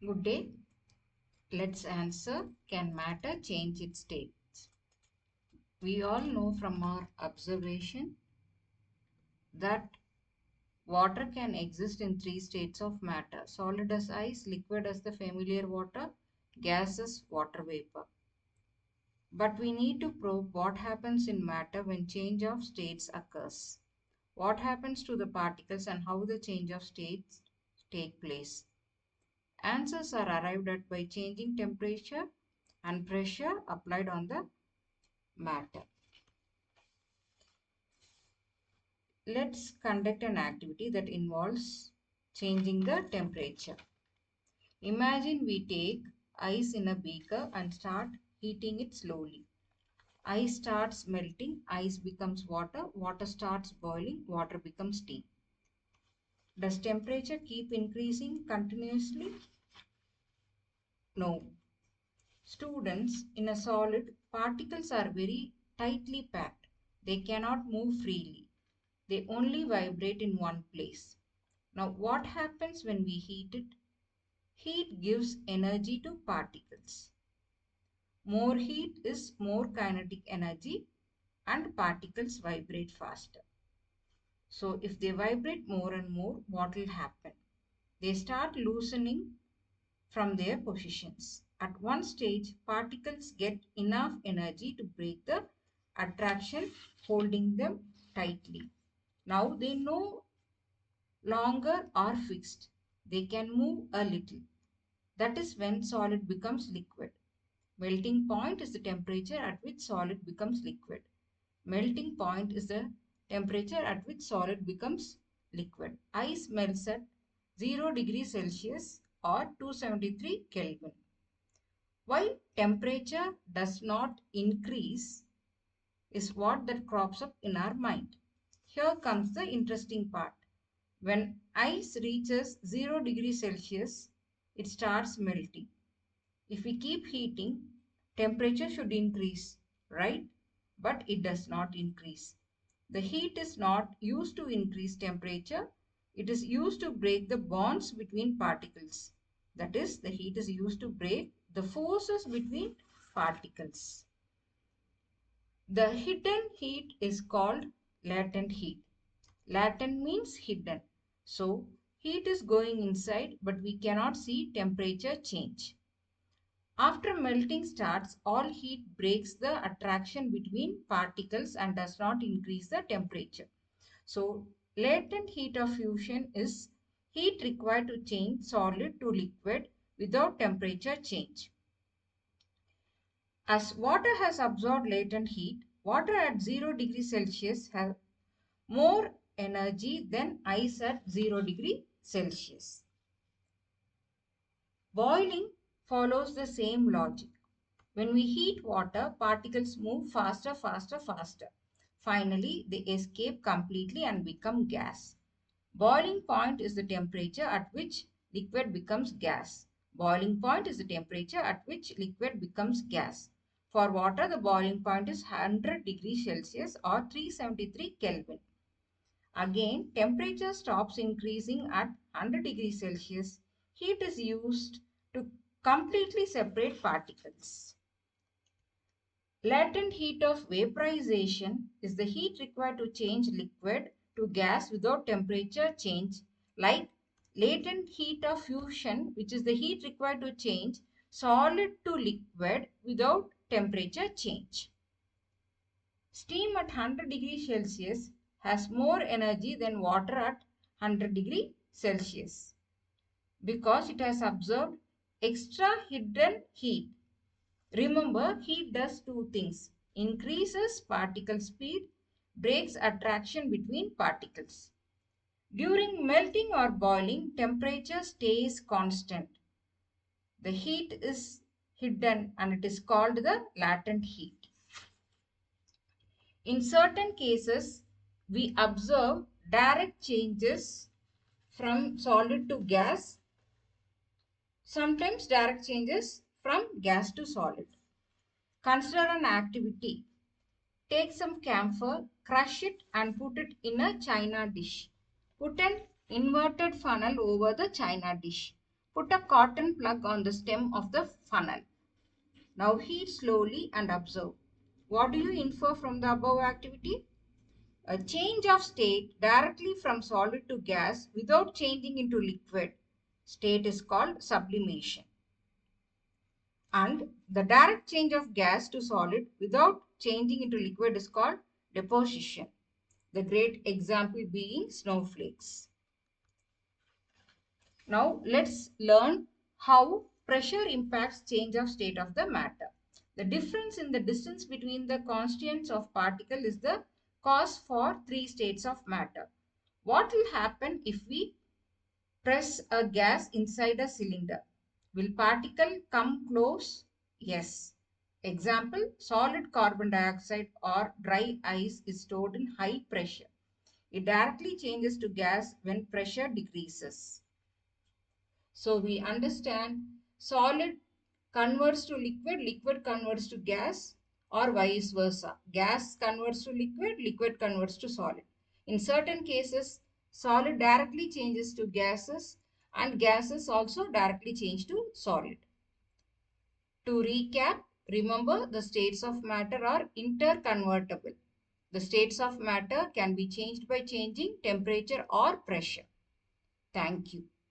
Good day. Let's answer, can matter change its state? We all know from our observation that water can exist in three states of matter: solid as ice, liquid as the familiar water, gas as water vapor. But we need to probe what happens in matter when change of states occurs. What happens to the particles and how the change of states take place. Answers are arrived at by changing temperature and pressure applied on the matter. Let's conduct an activity that involves changing the temperature. Imagine we take ice in a beaker and start heating it slowly. Ice starts melting, ice becomes water, water starts boiling, water becomes steam. Does temperature keep increasing continuously? No. Students, in a solid, particles are very tightly packed. They cannot move freely. They only vibrate in one place. Now, what happens when we heat it? Heat gives energy to particles. More heat is more kinetic energy and particles vibrate faster. So, if they vibrate more and more, what will happen? They start loosening from their positions. At one stage, particles get enough energy to break the attraction holding them tightly. Now they no longer are fixed. They can move a little. That is when solid becomes liquid. Melting point is the temperature at which solid becomes liquid. Melting point is the temperature at which solid becomes liquid. Ice melts at 0 degrees Celsius or 273 Kelvin. Why temperature does not increase is what that crops up in our mind. Here comes the interesting part. When ice reaches 0 degrees Celsius, it starts melting. If we keep heating, temperature should increase, right? But it does not increase. The heat is not used to increase temperature. It is used to break the bonds between particles. That is, the heat is used to break the forces between particles. The hidden heat is called latent heat. Latent means hidden. So, heat is going inside, but we cannot see temperature change. After melting starts, all heat breaks the attraction between particles and does not increase the temperature. So, latent heat of fusion is heat required to change solid to liquid without temperature change. As water has absorbed latent heat, water at 0 degrees Celsius has more energy than ice at 0 degree Celsius. Boiling follows the same logic. When we heat water, particles move faster, faster, faster. Finally, they escape completely and become gas. Boiling point is the temperature at which liquid becomes gas. Boiling point is the temperature at which liquid becomes gas. For water, the boiling point is 100 degrees Celsius or 373 Kelvin. Again, temperature stops increasing at 100 degrees Celsius. Heat is used to completely separate particles. Latent heat of vaporization is the heat required to change liquid to gas without temperature change, like latent heat of fusion, which is the heat required to change solid to liquid without temperature change. Steam at 100 degrees Celsius has more energy than water at 100 degrees Celsius because it has absorbed extra hidden heat. Remember, heat does two things: increases particle speed, breaks attraction between particles. During melting or boiling, temperature stays constant. The heat is hidden and it is called the latent heat. In certain cases, we observe direct changes from solid to gas, sometimes direct changes from gas to solid. Consider an activity. Take some camphor, crush it and put it in a china dish. Put an inverted funnel over the china dish. Put a cotton plug on the stem of the funnel. Now heat slowly and observe. What do you infer from the above activity? A change of state directly from solid to gas without changing into liquid state is called sublimation. And the direct change of gas to solid without changing into liquid is called deposition. The great example being snowflakes. Now let's learn how pressure impacts change of state of the matter. The difference in the distance between the constituents of particle is the cause for three states of matter. What will happen if we press a gas inside a cylinder? Will particle come close? Yes. Example, solid carbon dioxide or dry ice is stored in high pressure. It directly changes to gas when pressure decreases. So we understand solid converts to liquid, liquid converts to gas, or vice versa. Gas converts to liquid, liquid converts to solid. In certain cases, solid directly changes to gases and gases also directly change to solid. To recap, remember the states of matter are interconvertible. The states of matter can be changed by changing temperature or pressure. Thank you.